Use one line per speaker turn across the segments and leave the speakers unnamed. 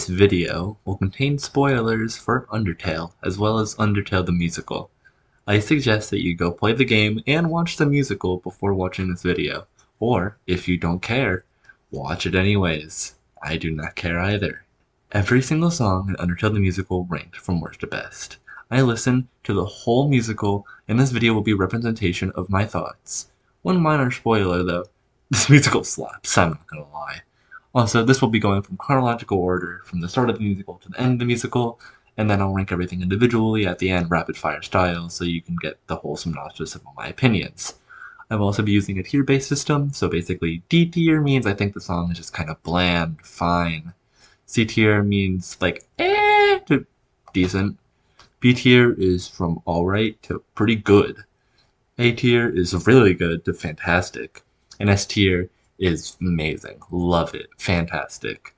video will contain spoilers for Undertale, as well as Undertale the Musical. I suggest that you go play the game and watch the musical before watching this video. Or, if you don't care, watch it anyways. I do not care either. Every single song in Undertale the Musical ranked from worst to best. I listened to the whole musical, and this video will be a representation of my thoughts. One minor spoiler though, this musical slaps, I'm not gonna lie. Also, this will be going from chronological order, from the start of the musical to the end of the musical, and then I'll rank everything individually at the end, rapid fire style, so you can get the whole synopsis of all my opinions. I will also be using a tier-based system, so basically D tier means I think the song is just kind of bland, fine. C tier means like to decent. B tier is from alright to pretty good. A tier is really good to fantastic. And S tier is amazing. Love it. Fantastic.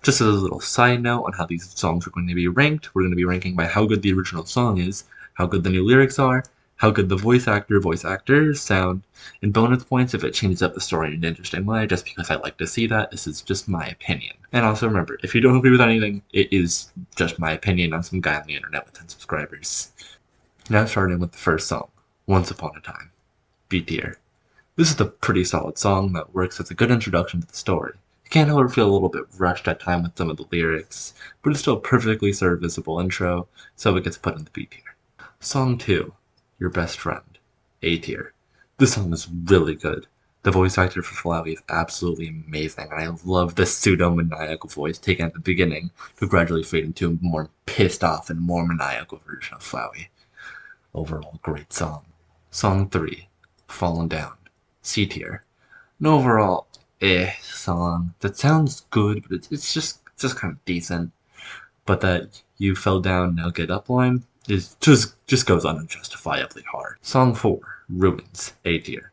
Just as a little side note on how these songs are going to be ranked, we're going to be ranking by how good the original song is, how good the new lyrics are, how good the voice actors sound, and bonus points if it changes up the story in an interesting way, just because I like to see that. This is just my opinion. And also remember, if you don't agree with anything, it is just my opinion on some guy on the internet with 10 subscribers. Now starting with the first song, Once Upon a Time, B tier. This is a pretty solid song that works as a good introduction to the story. It can, however, feel a little bit rushed at times with some of the lyrics, but it's still a perfectly serviceable intro, so it gets put in the B tier. Song 2, Your Best Friend, A tier. This song is really good. The voice actor for Flowey is absolutely amazing, and I love the pseudo-maniacal voice taken at the beginning to gradually fade into a more pissed off and more maniacal version of Flowey. Overall, great song. Song 3, Fallen Down, C tier. An overall song that sounds good, but it's just kind of decent. But that "You Fell Down, Now Get Up" line is just goes on unjustifiably hard. Song 4, Ruins, A tier.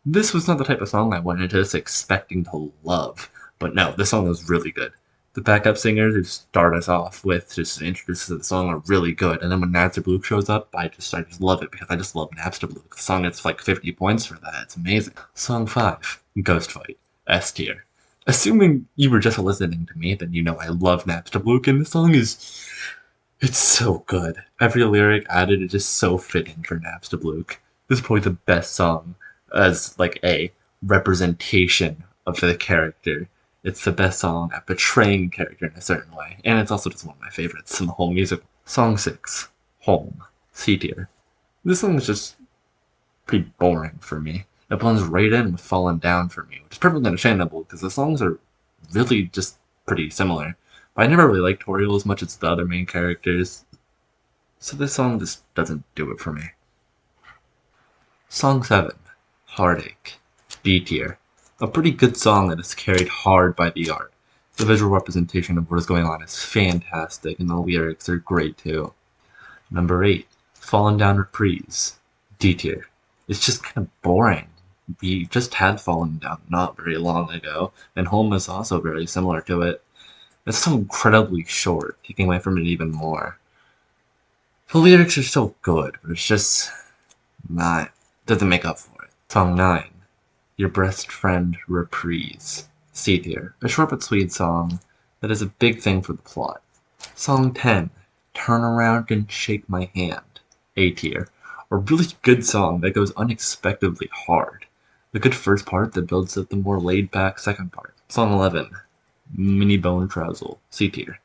This was not the type of song I went into this expecting to love, but no, this song was really good. The backup singers who start us off with just introduces to the song are really good, and then when Napster shows up, I just love it because I just love Napster. The song gets like 50 points for that. It's amazing. Song 5, Ghost Fight, S tier. Assuming you were just listening to me, then you know I love Napster, and the song it's so good. Every lyric added is just so fitting for Napster. This is probably the best song as like a representation of the character. It's the best song at portraying a character in a certain way, and it's also just one of my favorites in the whole musical. Song 6, Home, C tier. This song is just pretty boring for me. It blends right in with Fallen Down for me, which is perfectly understandable because the songs are really just pretty similar. But I never really liked Toriel as much as the other main characters, so this song just doesn't do it for me. Song 7, Heartache, D tier. A pretty good song that is carried hard by the art. The visual representation of what is going on is fantastic, and the lyrics are great too. Number 8, Fallen Down Reprise, D tier. It's just kind of boring. We just had Fallen Down not very long ago, and Home is also very similar to it. It's so incredibly short, taking away from it even more. The lyrics are so good, but it's just doesn't make up for it. Song 9, Your Best Friend Reprise, C tier. A short but sweet song that is a big thing for the plot. Song 10, Turn Around and Shake My Hand, A tier. A really good song that goes unexpectedly hard. The good first part that builds up the more laid-back second part. Song 11, Mini Bone Trouser, C tier.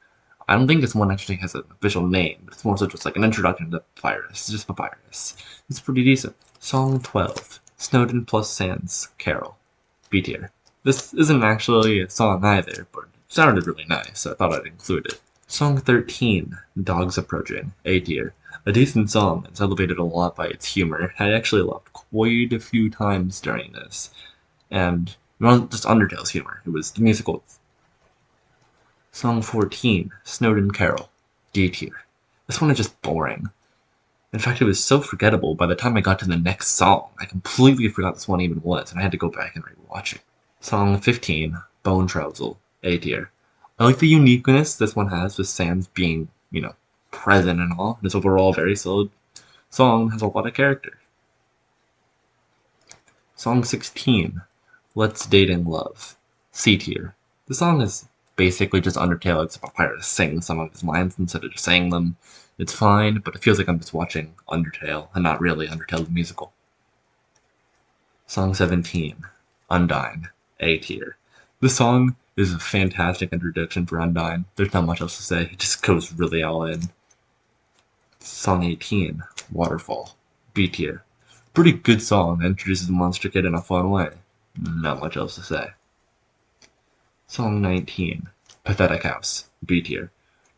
I don't think this one actually has an official name, but it's more so just like an introduction to Papyrus. It's just Papyrus. It's pretty decent. Song 12, Snowden plus Sans, Carol, B tier. This isn't actually a song either, but it sounded really nice, so I thought I'd include it. Song 13, Dogs Approaching, A tier. A decent song that's elevated a lot by its humor. I actually laughed quite a few times during this. And it wasn't just Undertale's humor, it was the musical. Song 14, Snowden Carol, D tier. This one is just boring. In fact, it was so forgettable by the time I got to the next song, I completely forgot this one even was, and I had to go back and rewatch it. Song 15, Bone Trouser, A tier. I like the uniqueness this one has with Sans being, present and all. This overall very solid song has a lot of character. Song 16, Let's Date in Love, C tier. The song is basically just Undertale except Papyrus sings some of his lines instead of just saying them. It's fine, but it feels like I'm just watching Undertale and not really Undertale the Musical. Song 17, Undyne, A tier. This song is a fantastic introduction for Undyne. There's not much else to say. It just goes really all in. Song 18, Waterfall, B tier. Pretty good song that introduces the Monster Kid in a fun way. Not much else to say. Song 19, Pathetic House, B tier.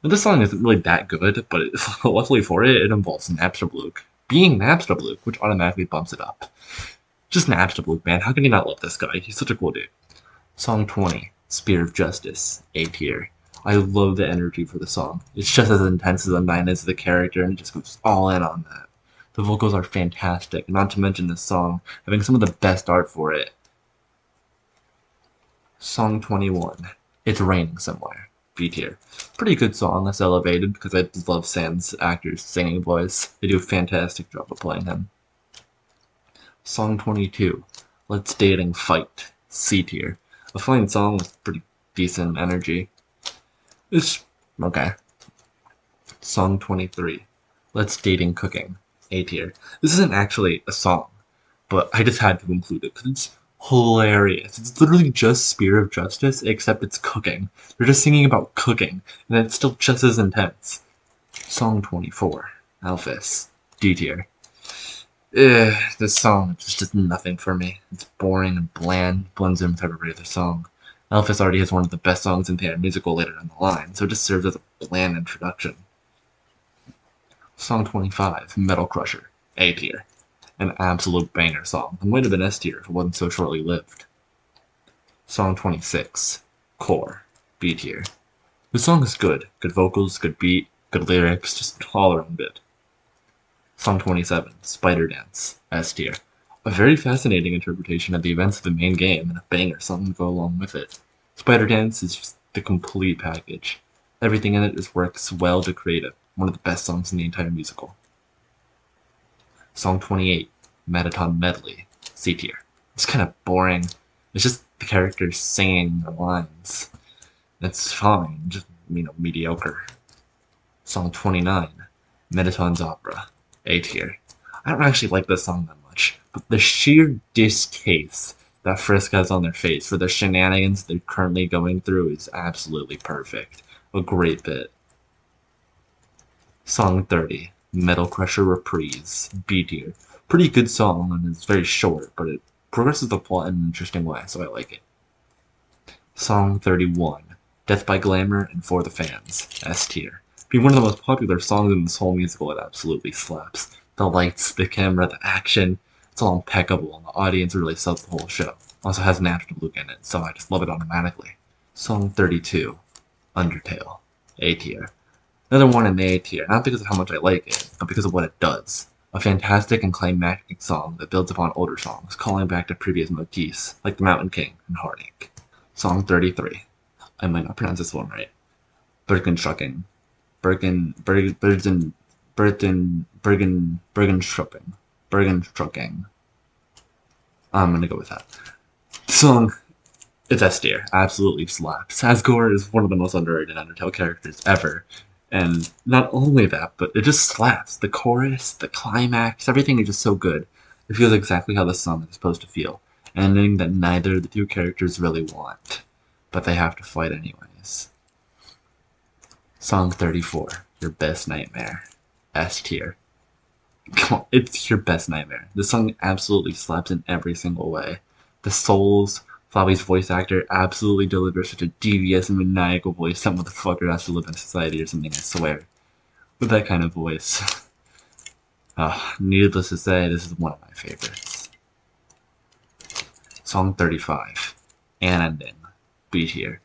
Now, this song isn't really that good, but luckily for it, it involves Napstablook. Being Napstablook, which automatically bumps it up. Just Napstablook, man. How can you not love this guy? He's such a cool dude. Song 20, Spear of Justice, A tier. I love the energy for the song. It's just as intense as Undyne is the character, and it just goes all in on that. The vocals are fantastic, not to mention this song having some of the best art for it. Song 21, It's Raining Somewhere, B tier. Pretty good song, that's elevated because I love Sans actor's singing voice. They do a fantastic job of playing him. Song 22, Let's Dating Fight, C tier. A fine song with pretty decent energy. It's okay. Song 23, Let's Dating Cooking, A tier. This isn't actually a song, but I just had to include it because it's hilarious. It's literally just Spear of Justice, except it's cooking. They're just singing about cooking, and it's still just as intense. Song 24, Alphys, D tier. This song just does nothing for me. It's boring and bland, blends in with every other song. Alphys already has one of the best songs in the musical later down the line, so it just serves as a bland introduction. Song 25, Metal Crusher, A tier. An absolute banger song. It might have been S tier if it wasn't so shortly lived. Song 26, Core, B tier. The song is good. Good vocals, good beat, good lyrics, just all around good. Song 27, Spider Dance, S tier. A very fascinating interpretation of the events of the main game and a banger song to go along with it. Spider Dance is just the complete package. Everything in it just works well to create one of the best songs in the entire musical. Song 28, Metaton Medley, C tier. It's kind of boring. It's just the characters singing the lines. It's fine, just, mediocre. Song 29, Metaton's Opera, A tier. I don't actually like this song that much, but the sheer distaste that Frisk has on their face for the shenanigans they're currently going through is absolutely perfect. A great bit. Song 30, Metal Crusher Reprise, B tier. Pretty good song, and it's very short, but it progresses the plot in an interesting way, so I like it. Song 31, Death by Glamour and For the Fans, S tier. Being one of the most popular songs in this whole musical, it absolutely slaps. The lights, the camera, the action, it's all impeccable, and the audience really sells the whole show. Also has Napstablook in it, so I just love it automatically. Song 32, Undertale, A tier. Another one in the A tier, not because of how much I like it, but because of what it does. A fantastic and climactic song that builds upon older songs, calling back to previous motifs, like The Mountain King and Heartache. Song 33. I might not pronounce this one right. Birkenstrucking. Birkenstrucking. I'm gonna go with that. The song, it's S tier. Absolutely slaps. Asgore is one of the most underrated Undertale characters ever. And not only that, but it just slaps. The chorus, the climax, everything is just so good. It feels exactly how the song is supposed to feel. An ending that neither of the two characters really want. But they have to fight anyways. Song 34, Your Best Nightmare, S tier. Come on, it's your best nightmare. This song absolutely slaps in every single way. The Souls, Flabby's voice actor, absolutely delivers such a devious and maniacal voice. That motherfucker has to live in society or something, I swear. With that kind of voice. Needless to say, this is one of my favorites. Song 35, An Ending, B tier.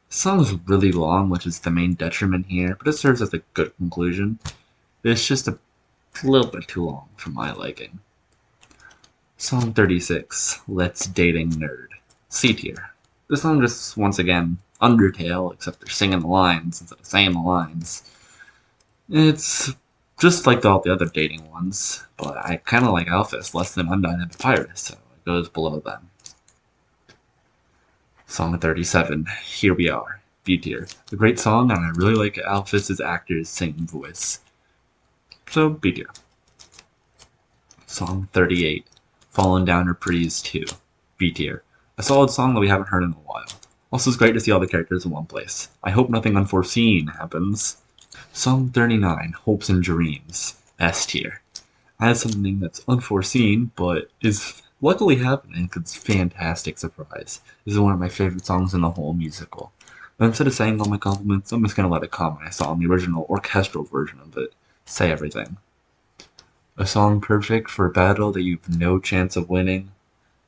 The song is really long, which is the main detriment here, but it serves as a good conclusion. It's just a little bit too long for my liking. Song 36, Let's Dating Nerd, C tier. This song just, once again, Undertale, except they're singing the lines instead of saying the lines. It's just like all the other dating ones, but I kind of like Alphys less than Undyne and Papyrus, so it goes below them. Song 37, Here We Are, B tier. A great song, and I really like Alphys' actor's singing voice. So B tier. Song 38, Fallen Down or Pretties 2, B tier. A solid song that we haven't heard in a while. Also, it's great to see all the characters in one place. I hope nothing unforeseen happens. Song 39, Hopes and Dreams, S tier. Has something that's unforeseen, but is luckily happening because it's a fantastic surprise. This is one of my favorite songs in the whole musical. But instead of saying all my compliments, I'm just gonna let it come. I saw the original orchestral version of it. Say everything. A song perfect for a battle that you've no chance of winning,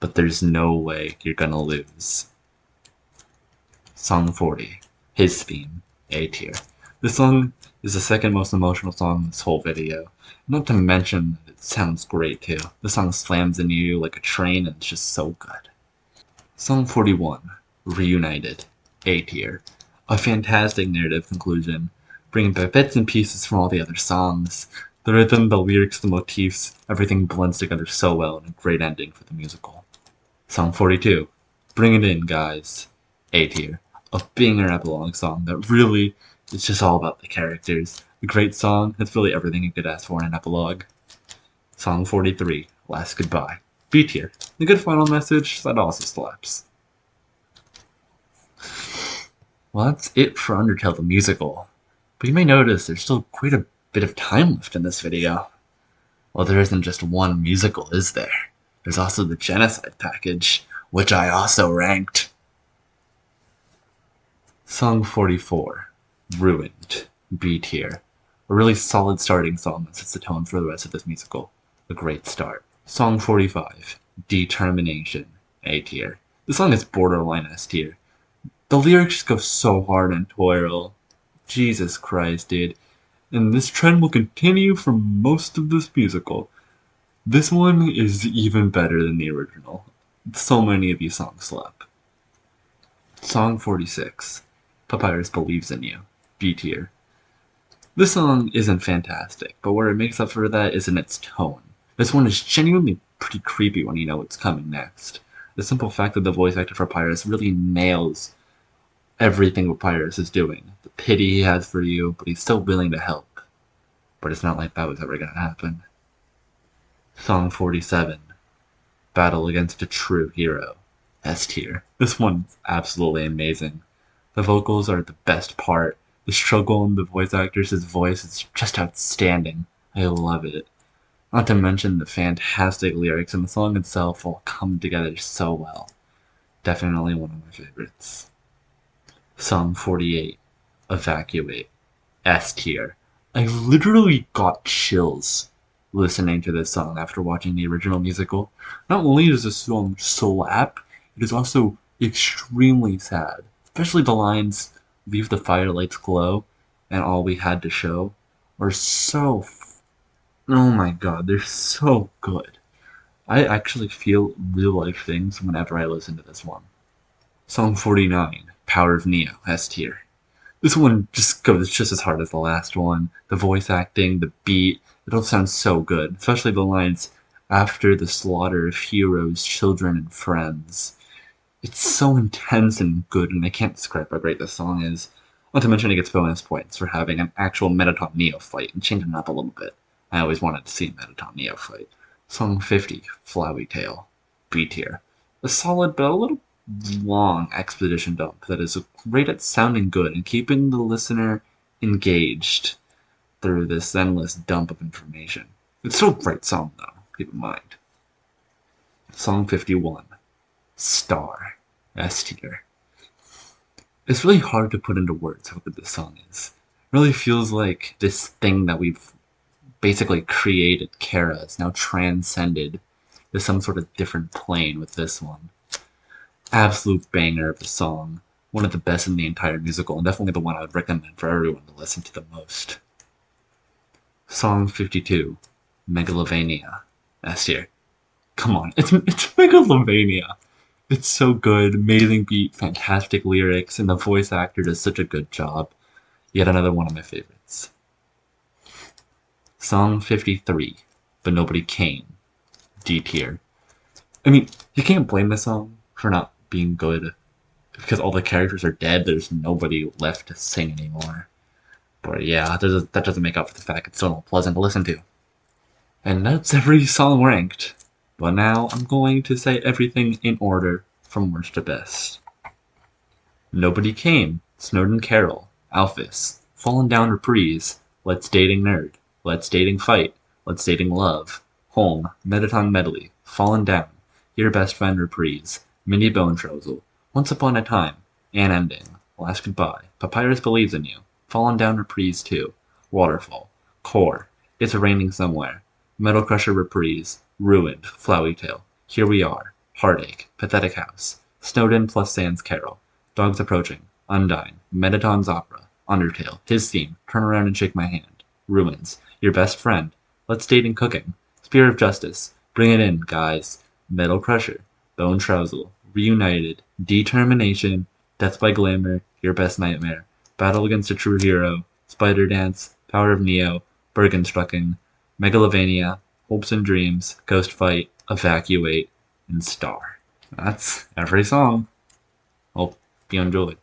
but there's no way you're gonna lose. Song 40, His Theme, A tier. This song is the second most emotional song in this whole video. Not to mention, it sounds great too. The song slams into you like a train and it's just so good. Song 41, Reunited, A tier. A fantastic narrative conclusion, bringing back bits and pieces from all the other songs. The rhythm, the lyrics, the motifs, everything blends together so well in a great ending for the musical. Song 42, Bring It In, Guys, A tier. A banger epilogue song that really is just all about the characters. A great song, it's really everything you could ask for in an epilogue. Song 43, Last Goodbye, B tier. A good final message that also slaps. Well, that's it for Undertale the Musical. But you may notice there's still quite a bit of time left in this video. Well, there isn't just one musical, is there? There's also the Genocide package, which I also ranked. Song 44, Ruined, B tier. A really solid starting song that sets the tone for the rest of this musical. A great start. Song 45, Determination, A tier. The song is borderline S tier. The lyrics go so hard and toil. Jesus Christ, dude. And this trend will continue for most of this musical. This one is even better than the original. So many of these songs slap. Song 46, Papyrus Believes in You, B tier. This song isn't fantastic, but where it makes up for that is in its tone. This one is genuinely pretty creepy when you know what's coming next. The simple fact that the voice actor for Papyrus really nails everything Papyrus is doing. The pity he has for you, but he's still willing to help. But it's not like that was ever gonna happen. Song 47, Battle Against a True Hero, S tier. This one's absolutely amazing. The vocals are the best part. The struggle in the voice actor's voice is just outstanding. I love it. Not to mention the fantastic lyrics and the song itself all come together so well. Definitely one of my favorites. Song 48, Evacuate, S tier. I literally got chills listening to this song after watching the original musical. Not only does this song slap, it is also extremely sad. Especially the lines, leave the firelights glow, and all we had to show, are so, oh my god, they're so good. I actually feel real life things whenever I listen to this one. Song 49, Power of Neo, S tier. This one just goes just as hard as the last one. The voice acting, the beat, it all sounds so good. Especially the lines, after the slaughter of heroes, children, and friends. It's so intense and good, and I can't describe how great this song is. Not to mention it gets bonus points for having an actual Mettaton Neo fight and changing it up a little bit. I always wanted to see a Mettaton Neo fight. Song 50, Flowey Tale, B tier. A solid but a little long exposition dump that is great at sounding good and keeping the listener engaged through this endless dump of information. It's still a great song though, keep in mind. Song 51, Star, S tier. It's really hard to put into words how good this song is. It really feels like this thing that we've basically created, Kara, is now transcended to some sort of different plane with this one. Absolute banger of a song. One of the best in the entire musical, and definitely the one I would recommend for everyone to listen to the most. Song 52, Megalovania, S tier. Come on, it's Megalovania. It's so good, amazing beat, fantastic lyrics, and the voice actor does such a good job. Yet another one of my favorites. Song 53, But Nobody Came, D tier. I mean, you can't blame the song for not being good. because all the characters are dead, there's nobody left to sing anymore. But yeah, that doesn't make up for the fact it's still pleasant to listen to. And that's every song ranked. But now I'm going to say everything in order from worst to best. Nobody Came, Snowden Carol, Alphys, Fallen Down Reprise, Let's Dating Nerd, Let's Dating Fight, Let's Dating Love, Home, Metaton Medley, Fallen Down, Your Best Friend Reprise, Mini Bone Trousel, Once Upon a Time, An Ending, Last Goodbye, Papyrus Believes in You, Fallen Down Reprise 2, Waterfall, Core, It's Raining Somewhere, Metal Crusher Reprise, Ruined, Flowey Tale, Here We Are, Heartache, Pathetic House, Snowden plus Sans Carol, Dogs Approaching, Undyne, Metaton's Opera, Undertale, His Theme, Turn Around and Shake My Hand, Ruins, Your Best Friend, Let's Date and Cooking, Spear of Justice, Bring It In, Guys, Metal Crusher, Bone Trousel, Reunited, Determination, Death by Glamour, Your Best Nightmare, Battle Against a True Hero, Spider Dance, Power of Neo, Bergenstrucken, Megalovania, Hopes and Dreams, Ghost Fight, Evacuate, and Star. That's every song. Hope you enjoyed.